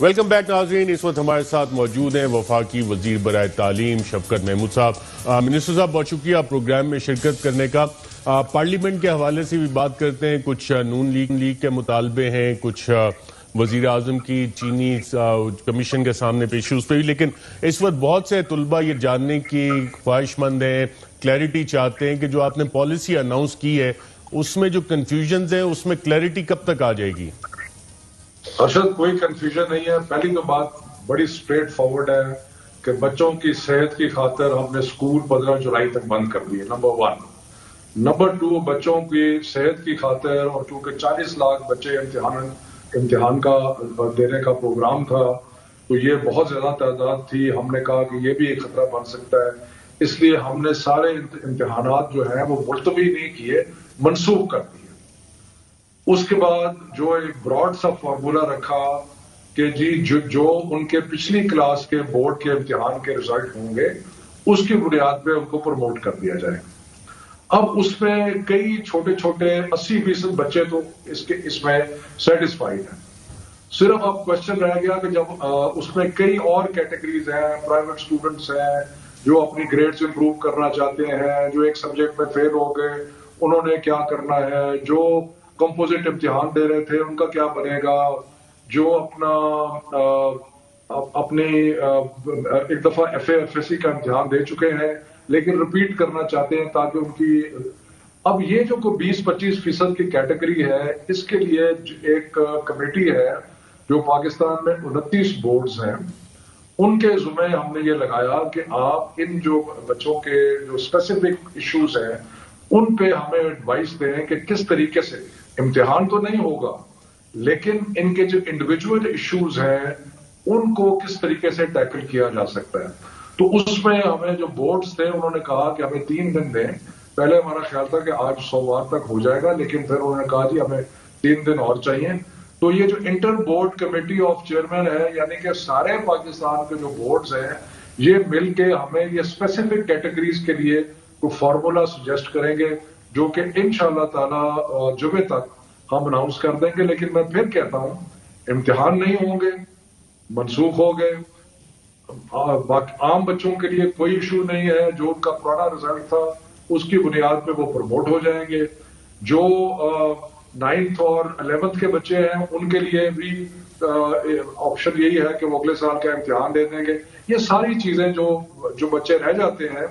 Welcome back ناظرین، اس وقت ہمارے ساتھ موجود ہیں وفاقی وزیر برائے تعلیم شفقت محمود صاحب۔ منسٹر صاحب بہت شکریہ پروگرام میں شرکت کرنے کا۔ پارلیمنٹ کے حوالے سے بھی بات کرتے ہیں، کچھ نون لیگ کے مطالبے ہیں، کچھ وزیر اعظم کی چینی کمیشن کے سامنے ایشوز پہ بھی، لیکن اس وقت بہت سے طلباء یہ جاننے کی خواہش مند ہیں، کلیئرٹی چاہتے ہیں کہ جو آپ نے پالیسی اناؤنس کی ہے اس میں جو کنفیوژنز ہیں اس میں کلیئرٹی کب تک آ جائے گی؟ ارشد، کوئی کنفیوژن نہیں ہے۔ پہلی تو بات بڑی سٹریٹ فارورڈ ہے کہ بچوں کی صحت کی خاطر ہم نے سکول 15 جولائی تک بند کر دیے، نمبر 1۔ نمبر 2، بچوں کی صحت کی خاطر، اور چونکہ 40 لاکھ بچے امتحان کا دینے کا پروگرام تھا تو یہ بہت زیادہ تعداد تھی، ہم نے کہا کہ یہ بھی ایک خطرہ بن سکتا ہے، اس لیے ہم نے سارے امتحانات جو ہیں وہ ملتوی نہیں کیے، منسوخ کر دیے۔ اس کے بعد جو ایک براڈ سا فارمولا رکھا کہ جی جو ان کے پچھلی کلاس کے بورڈ کے امتحان کے رزلٹ ہوں گے اس کی بنیاد پہ ان کو پروموٹ کر دیا جائے۔ اب اس میں کئی چھوٹے چھوٹے 80% بچے تو اس میں سیٹسفائیڈ ہیں، صرف اب کوشچن رہ گیا کہ جب اس میں کئی اور کیٹیگریز ہیں، پرائیویٹ اسٹوڈنٹس ہیں جو اپنی گریڈز امپروو کرنا چاہتے ہیں، جو ایک سبجیکٹ میں فیل ہو گئے، انہوں نے کیا کرنا ہے، جو کمپوزٹ امتحان دے رہے تھے ان کا کیا بنے گا، جو اپنی ایک دفعہ F A F S C کا امتحان دے چکے ہیں لیکن ریپیٹ کرنا چاہتے ہیں تاکہ ان کی اب یہ جو 20-25% کی کیٹیگری ہے، اس کے لیے ایک کمیٹی ہے جو پاکستان میں 29 بورڈز ہیں، ان کے ذمہ ہم نے یہ لگایا کہ آپ ان جو بچوں کے جو اسپیسیفک ایشوز ہیں ان پہ ہمیں ایڈوائس دیں کہ کس طریقے سے امتحان تو نہیں ہوگا لیکن ان کے جو انڈیویجول ایشوز ہیں ان کو کس طریقے سے ٹیکل کیا جا سکتا ہے۔ تو اس میں ہمیں جو بورڈز تھے انہوں نے کہا کہ ہمیں 3 دن دیں، پہلے ہمارا خیال تھا کہ آج سوموار تک ہو جائے گا لیکن پھر انہوں نے کہا جی ہمیں 3 دن اور چاہیے۔ تو یہ جو inter board committee of chairman ہے، یعنی کہ سارے پاکستان کے جو بورڈز ہیں یہ مل کے ہمیں یہ اسپیسیفک کیٹیگریز کے لیے کوئی فارمولا سجیسٹ کریں گے جو کہ انشاءاللہ تعالی جمعے تک ہم اناؤنس کر دیں گے۔ لیکن میں پھر کہتا ہوں امتحان نہیں ہوں گے، منسوخ ہو گئے، عام بچوں کے لیے کوئی ایشو نہیں ہے، جو ان کا پرانا رزلٹ تھا اس کی بنیاد پہ وہ پروموٹ ہو جائیں گے، جو 9th اور 11th کے بچے ہیں ان کے لیے بھی آپشن یہی ہے کہ وہ اگلے سال کا امتحان دے دیں گے۔ یہ ساری چیزیں جو بچے رہ جاتے ہیں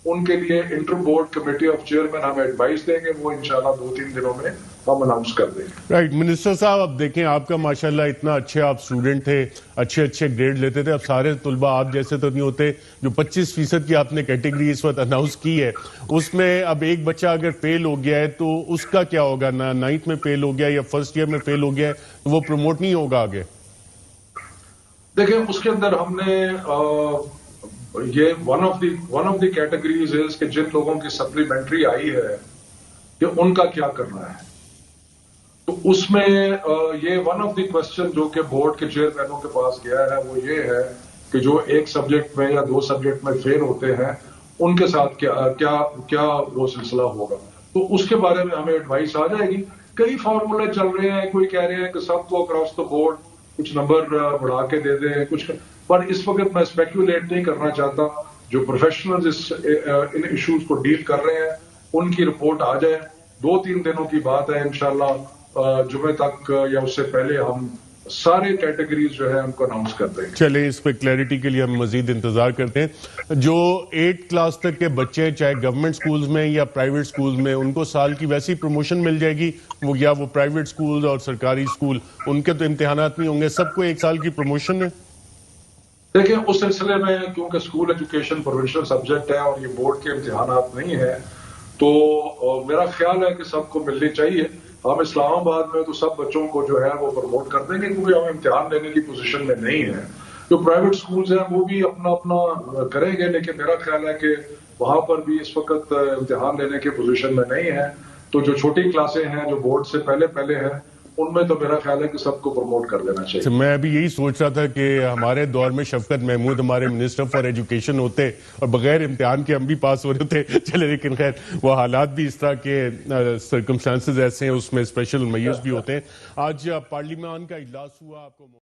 ان کے لیے inter board committee of chairman ہمیں ایڈوائس دیں گے، وہ انشاءاللہ 2-3 دنوں میں ہم اناؤنس کر دیں گے۔ رائٹ منسٹر صاحب، اب دیکھیں آپ کا ماشاءاللہ اتنا اچھے آپ اسٹوڈنٹ تھے، اچھے گریڈ لیتے تھے، اب سارے طلباء آپ جیسے تو نہیں ہوتے۔ جو 25% کی آپ نے کیٹیگری اس وقت اناؤنس کی ہے اس میں اب ایک بچہ اگر فیل ہو گیا ہے تو اس کا کیا ہوگا؟ 9th میں فیل ہو گیا یا فرسٹ ایئر میں فیل ہو گیا ہے تو وہ پروموٹ نہیں ہوگا آگے؟ دیکھیں اس کے اندر ہم نے یہ ون آف دی کیٹیگریز ہے کہ جن لوگوں کی سپلیمنٹری آئی ہے کہ ان کا کیا کرنا ہے، تو اس میں یہ ون آف دی کوسچن جو کہ بورڈ کے چیئرمینوں کے پاس گیا ہے وہ یہ ہے کہ جو ایک سبجیکٹ میں یا 2 سبجیکٹ میں فیل ہوتے ہیں ان کے ساتھ کیا وہ سلسلہ ہوگا، تو اس کے بارے میں ہمیں ایڈوائس آ جائے گی۔ کئی فارمولے چل رہے ہیں، کوئی کہہ رہے ہیں کہ سب کو اکراس دا بورڈ کچھ نمبر بڑھا کے دے دیں کچھ، پر اس وقت میں اسپیکولیٹ نہیں کرنا چاہتا۔ جو پروفیشنلز ان ایشوز کو ڈیل کر رہے ہیں ان کی رپورٹ آ جائے، 2-3 دنوں کی بات ہے، انشاءاللہ جمعے تک یا اس سے پہلے ہم سارے کیٹیگریز جو ہے ان کو اناؤنس کر دیں گے۔ چلیں اس پہ کلیئرٹی کے لیے ہم مزید انتظار کرتے ہیں۔ جو 8th کلاس تک کے بچے ہیں چاہے گورنمنٹ سکولز میں یا پرائیویٹ سکولز میں، ان کو سال کی ویسی پروموشن مل جائے گی؟ وہ پرائیویٹ سکولز اور سرکاری سکول ان کے تو امتحانات نہیں ہوں گے، سب کو 1 سال کی پروموشن ہے؟ دیکھیں اس سلسلے میں کیونکہ اسکول ایجوکیشن پروفیشنل سبجیکٹ ہے اور یہ بورڈ کے امتحانات نہیں ہیں تو میرا خیال ہے کہ سب کو ملنی چاہیے۔ ہم اسلام آباد میں تو سب بچوں کو جو ہے وہ پروموٹ کر دیں گے کیونکہ ہم امتحان لینے کی پوزیشن میں نہیں ہیں۔ جو پرائیویٹ سکولز ہیں وہ بھی اپنا کریں گے، لیکن میرا خیال ہے کہ وہاں پر بھی اس وقت امتحان لینے کی پوزیشن میں نہیں ہے، تو جو چھوٹی کلاسیں ہیں جو بورڈ سے پہلے ہیں ان میں تو میرا خیال ہے کہ سب کو پروموٹ کر دینا چاہیے۔ میں ابھی یہی سوچ رہا تھا کہ ہمارے دور میں شفقت محمود ہمارے منسٹر فار ایجوکیشن ہوتے اور بغیر امتحان کے ہم بھی پاس ہو رہے تھے، چلے لیکن خیر وہ حالات بھی اس طرح کے سرکمسٹانسز ایسے ہیں، اس میں اسپیشل میئرز بھی ہوتے ہیں۔ آج پارلیمان کا اجلاس ہوا، آپ کو